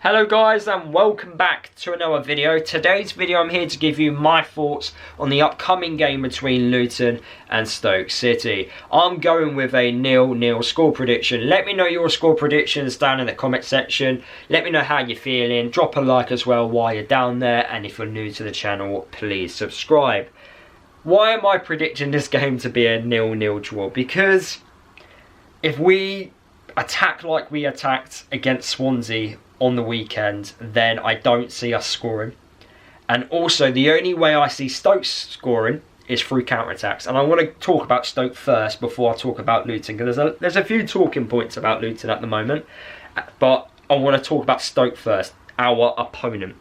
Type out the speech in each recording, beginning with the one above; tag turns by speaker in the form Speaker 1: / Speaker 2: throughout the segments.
Speaker 1: Hello guys and welcome back to another video. Today's video I'm here to give you my thoughts on the upcoming game between Luton and Stoke City. I'm going with a 0-0 score prediction. Let me know your score predictions down in the comment section. Let me know how you're feeling. Drop a like as well while you're down there, and if you're new to the channel, please subscribe. Why am I predicting this game to be a 0-0 draw? Because if we attack like we attacked against Swansea on the weekend, then I don't see us scoring. And also, the only way I see Stoke scoring is through counter-attacks. And I want to talk about Stoke first before I talk about Luton, because there's a few talking points about Luton at the moment. But I want to talk about Stoke first, our opponent.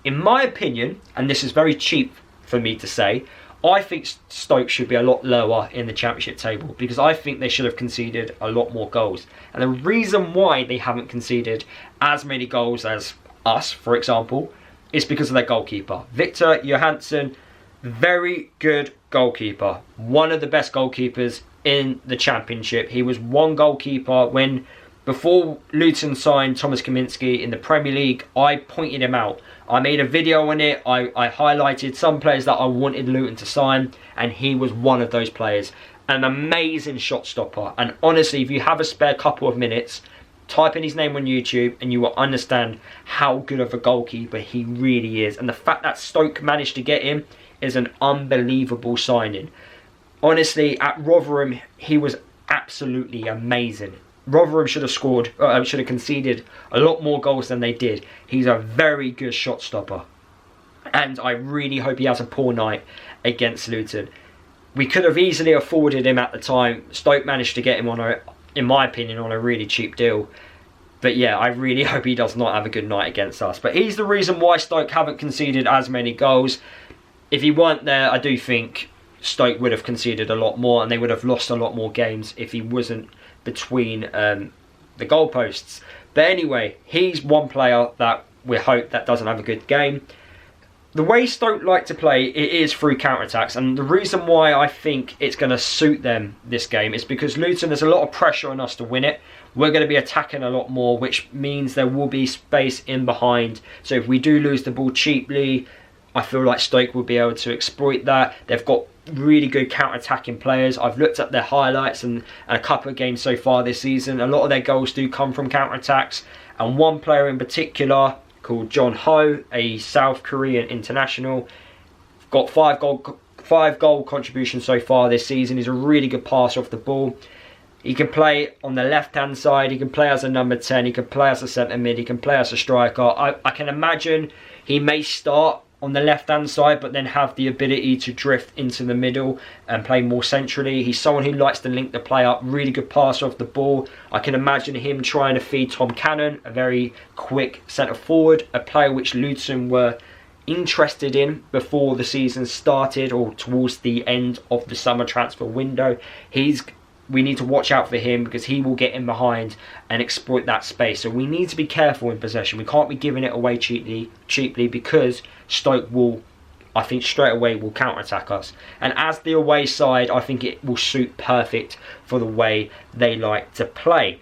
Speaker 1: In my opinion, and this is very cheap for me to say, I think Stoke should be a lot lower in the Championship table, because I think they should have conceded a lot more goals. And the reason why they haven't conceded as many goals as us, for example, is because of their goalkeeper. Victor Johansson, very good goalkeeper. One of the best goalkeepers in the Championship. He was one goalkeeper before Luton signed Thomas Kaminski in the Premier League. I pointed him out. I made a video on it. I highlighted some players that I wanted Luton to sign, and he was one of those players. An amazing shot stopper. And honestly, if you have a spare couple of minutes, type in his name on YouTube and you will understand how good of a goalkeeper he really is. And the fact that Stoke managed to get him is an unbelievable signing. Honestly, at Rotherham, he was absolutely amazing. Rotherham should have conceded a lot more goals than they did. He's a very good shot stopper, and I really hope he has a poor night against Luton. We could have easily afforded him at the time. Stoke managed to get him in my opinion, on a really cheap deal. But yeah, I really hope he does not have a good night against us. But he's the reason why Stoke haven't conceded as many goals. If he weren't there, I do think Stoke would have conceded a lot more, and they would have lost a lot more games if he wasn't between the goalposts. But anyway, he's one player that we hope that doesn't have a good game. The way Stoke like to play, it is through counter-attacks, and the reason why I think it's going to suit them this game is because Luton, there's a lot of pressure on us to win it. We're going to be attacking a lot more, which means there will be space in behind. So if we do lose the ball cheaply, I feel like Stoke will be able to exploit that. They've got really good counter-attacking players. I've looked at their highlights and a couple of games so far this season. A lot of their goals do come from counter-attacks, and one player in particular called John Ho, a South Korean international, got five goal contributions so far this season. He's a really good passer off the ball. He can play on the left-hand side. He can play as a number 10. He can play as a centre mid. He can play as a striker. I can imagine he may start on the left-hand side, but then have the ability to drift into the middle and play more centrally. He's someone who likes to link the play up, really good passer off the ball. I can imagine him trying to feed Tom Cannon, a very quick centre-forward, a player which Luton were interested in before the season started, or towards the end of the summer transfer window. We need to watch out for him, because he will get in behind and exploit that space. So we need to be careful in possession. We can't be giving it away cheaply, because Stoke will, I think, straight away will counter-attack us. And as the away side, I think it will suit perfect for the way they like to play.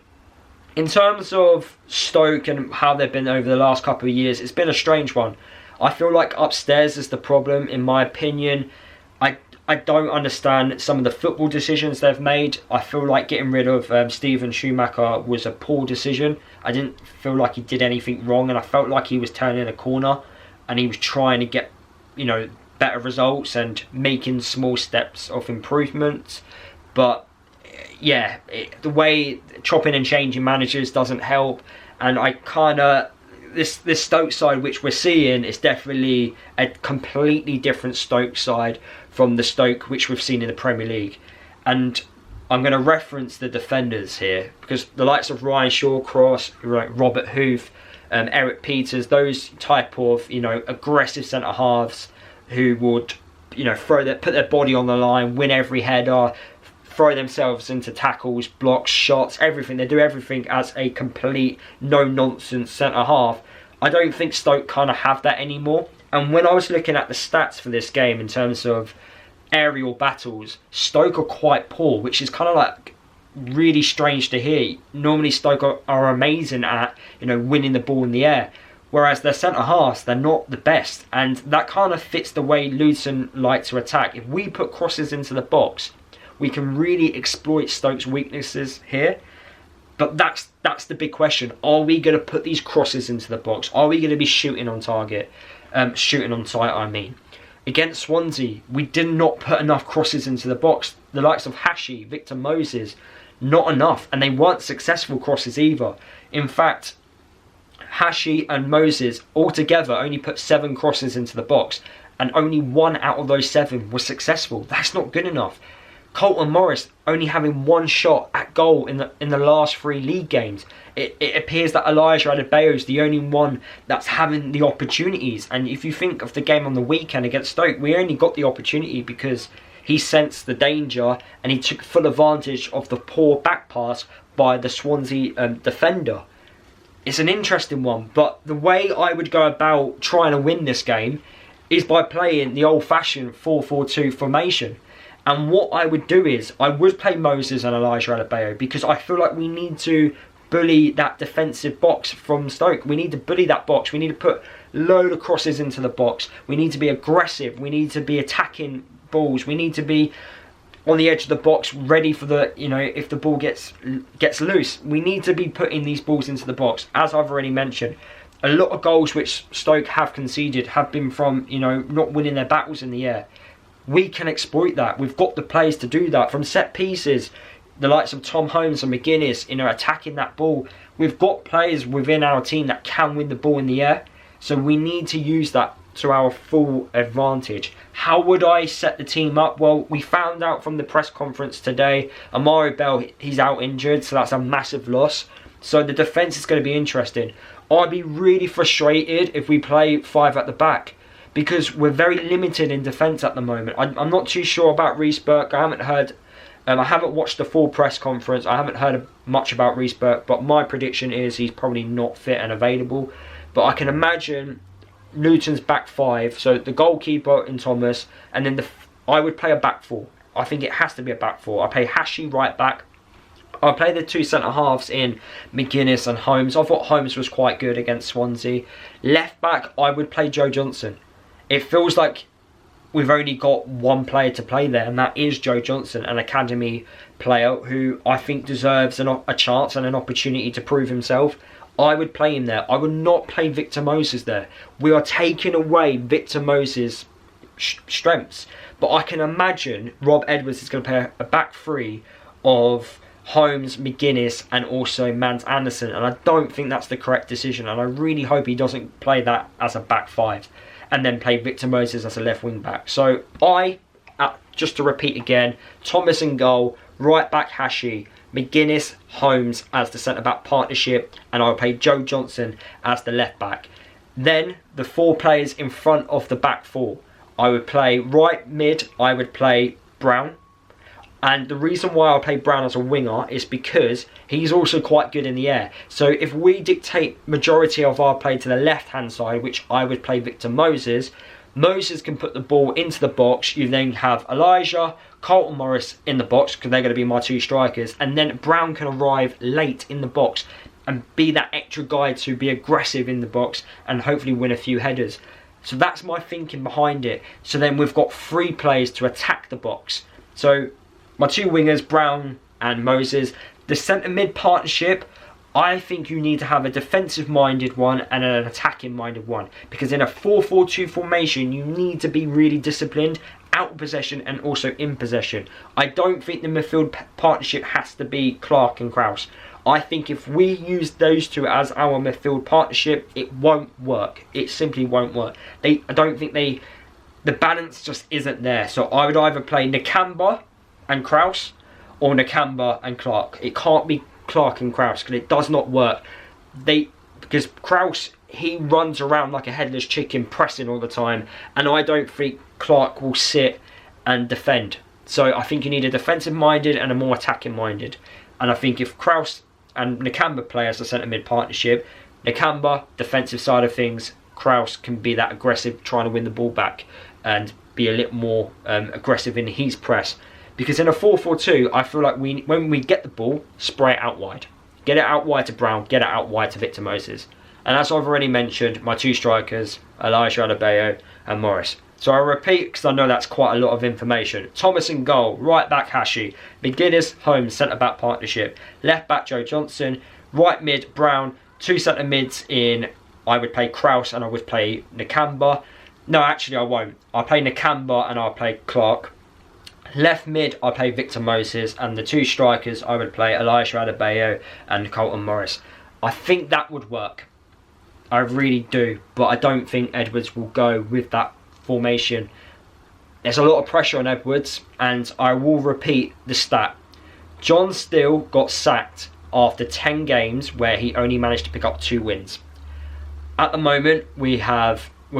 Speaker 1: In terms of Stoke and how they've been over the last couple of years, it's been a strange one. I feel like upstairs is the problem, in my opinion. I don't understand some of the football decisions they've made. I feel like getting rid of Steven Schumacher was a poor decision. I didn't feel like he did anything wrong, and I felt like he was turning a corner and he was trying to get, better results and making small steps of improvement. But yeah, the way chopping and changing managers doesn't help, and I kind of, this Stoke side which we're seeing is definitely a completely different Stoke side from the Stoke which we've seen in the Premier League. And I'm going to reference the defenders here, because the likes of Ryan Shawcross, Robert Huth, Eric Peters, those type of aggressive centre halves who would put their body on the line, win every header, throw themselves into tackles, blocks, shots, everything. They do everything as a complete no-nonsense centre-half. I don't think Stoke kind of have that anymore. And when I was looking at the stats for this game in terms of aerial battles, Stoke are quite poor, which is kind of like really strange to hear. Normally Stoke are amazing at winning the ball in the air. Whereas their centre-halves, they're not the best. And that kind of fits the way Luton like to attack. If we put crosses into the box, we can really exploit Stoke's weaknesses here. But that's the big question. Are we going to put these crosses into the box? Are we going to be shooting on target? Shooting on sight, I mean. Against Swansea, we did not put enough crosses into the box. The likes of Hashi, Victor Moses, not enough. And they weren't successful crosses either. In fact, Hashi and Moses altogether only put 7 crosses into the box. And only 1 out of those 7 was successful. That's not good enough. Colton Morris only having 1 shot at goal in the last 3 league games. It appears that Elijah Adebayo is the only one that's having the opportunities. And if you think of the game on the weekend against Stoke, we only got the opportunity because he sensed the danger and he took full advantage of the poor back pass by the Swansea defender. It's an interesting one, but the way I would go about trying to win this game is by playing the old-fashioned 4-4-2 formation. And what I would do is, I would play Moses and Elijah Adebayo because I feel like we need to bully that defensive box from Stoke. We need to bully that box. We need to put a load of crosses into the box. We need to be aggressive. We need to be attacking balls. We need to be on the edge of the box, ready for the, if the ball gets loose. We need to be putting these balls into the box. As I've already mentioned, a lot of goals which Stoke have conceded have been from, not winning their battles in the air. We can exploit that. We've got the players to do that. From set pieces, the likes of Tom Holmes and McGuinness, attacking that ball. We've got players within our team that can win the ball in the air. So we need to use that to our full advantage. How would I set the team up? Well, we found out from the press conference today, Amari Bell, he's out injured, so that's a massive loss. So the defence is going to be interesting. I'd be really frustrated if we play 5 at the back, because we're very limited in defence at the moment. I'm not too sure about Reece Burke. I haven't watched the full press conference. I haven't heard much about Reece Burke, but my prediction is he's probably not fit and available. But I can imagine Luton's back 5, so the goalkeeper in Thomas, and then I would play a back 4. I think it has to be a back 4. I play Hashi right back. I play the 2 centre-halves in McGuinness and Holmes. I thought Holmes was quite good against Swansea. Left back, I would play Joe Johnson. It feels like we've only got 1 player to play there, and that is Joe Johnson, an academy player who I think deserves a chance and an opportunity to prove himself. I would play him there. I would not play Victor Moses there. We are taking away Victor Moses' strengths. But I can imagine Rob Edwards is going to play a back 3 of Holmes, McGuinness and also Mans Anderson. And I don't think that's the correct decision. And I really hope he doesn't play that as a back 5 and then play Victor Moses as a left wing back. So just to repeat again, Thomas in goal, right back Hashi, McGuinness, Holmes as the centre-back partnership, and I'll play Joe Johnson as the left-back. Then, the 4 players in front of the back 4. I would play right mid, I would play Brown. And the reason why I'll play Brown as a winger is because he's also quite good in the air. So if we dictate majority of our play to the left-hand side, which I would play Victor Moses, Moses can put the ball into the box. You then have Elijah, Colton Morris in the box, because they're going to be my 2 strikers. And then Brown can arrive late in the box and be that extra guy to be aggressive in the box and hopefully win a few headers. So that's my thinking behind it. So then we've got 3 players to attack the box. So my 2 wingers, Brown and Moses. The centre-mid partnership, I think you need to have a defensive-minded one and an attacking-minded one. Because in a 4-4-2 formation, you need to be really disciplined, out of possession and also in possession. I don't think the midfield partnership has to be Clark and Krause. I think if we use those 2 as our midfield partnership, it won't work. It simply won't work. I don't think the balance just isn't there. So I would either play Nakamba and Krause or Nakamba and Clark. It can't be Clark and Krause because it does not work. Because Krause, he runs around like a headless chicken pressing all the time, and I don't think Clark will sit and defend. So I think you need a defensive minded and a more attacking minded. And I think if Krause and Nakamba play as a centre mid partnership, Nakamba, defensive side of things, Krause can be that aggressive, trying to win the ball back and be a little more aggressive in his press. Because in a 4-4-2, I feel like when we get the ball, spray it out wide. Get it out wide to Brown, get it out wide to Victor Moses. And as I've already mentioned, my two strikers, Elijah Adebayo and Morris. So I'll repeat because I know that's quite a lot of information. Thomas in goal, right back Hashi, McGuinness, Holmes, centre back partnership, left back Joe Johnson, right mid Brown, two centre mids in, I would play Kraus and I would play Nakamba. No, actually I won't. I'll play Nakamba and I'll play Clark. Left mid, I play Victor Moses, and the two strikers, I would play Elijah Adebayo and Colton Morris. I think that would work. I really do, but I don't think Edwards will go with that formation. There's a lot of pressure on Edwards, and I will repeat the stat. John Steele got sacked after 10 games where he only managed to pick up 2 wins. At the moment, we're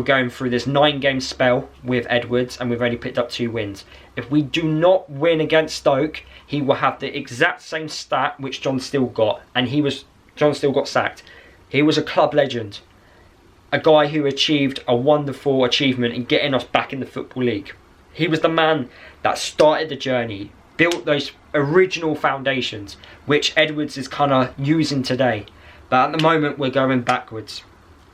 Speaker 1: going through this 9-game spell with Edwards, and we've only picked up 2 wins. If we do not win against Stoke, he will have the exact same stat which John Steele got, and John Steele got sacked. He was a club legend, a guy who achieved a wonderful achievement in getting us back in the Football League. He was the man that started the journey, built those original foundations, which Edwards is kind of using today. But at the moment, we're going backwards.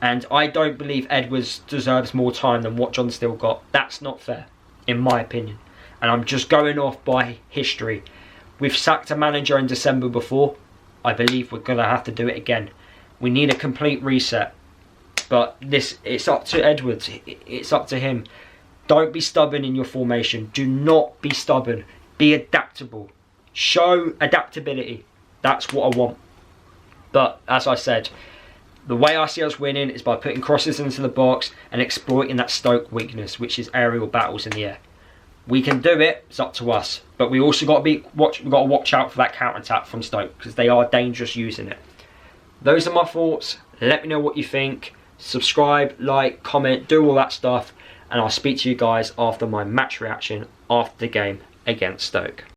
Speaker 1: And I don't believe Edwards deserves more time than what John Steele got. That's not fair, in my opinion. And I'm just going off by history. We've sacked a manager in December before. I believe we're going to have to do it again. We need a complete reset. But it's up to Edwards. It's up to him. Don't be stubborn in your formation. Do not be stubborn. Be adaptable. Show adaptability. That's what I want. But as I said, the way I see us winning is by putting crosses into the box and exploiting that Stoke weakness, which is aerial battles in the air. We can do it. It's up to us. But we also got to watch out for that counter-attack from Stoke, because they are dangerous using it. Those are my thoughts. Let me know what you think. Subscribe, like, comment, do all that stuff, and I'll speak to you guys after my match reaction after the game against Stoke.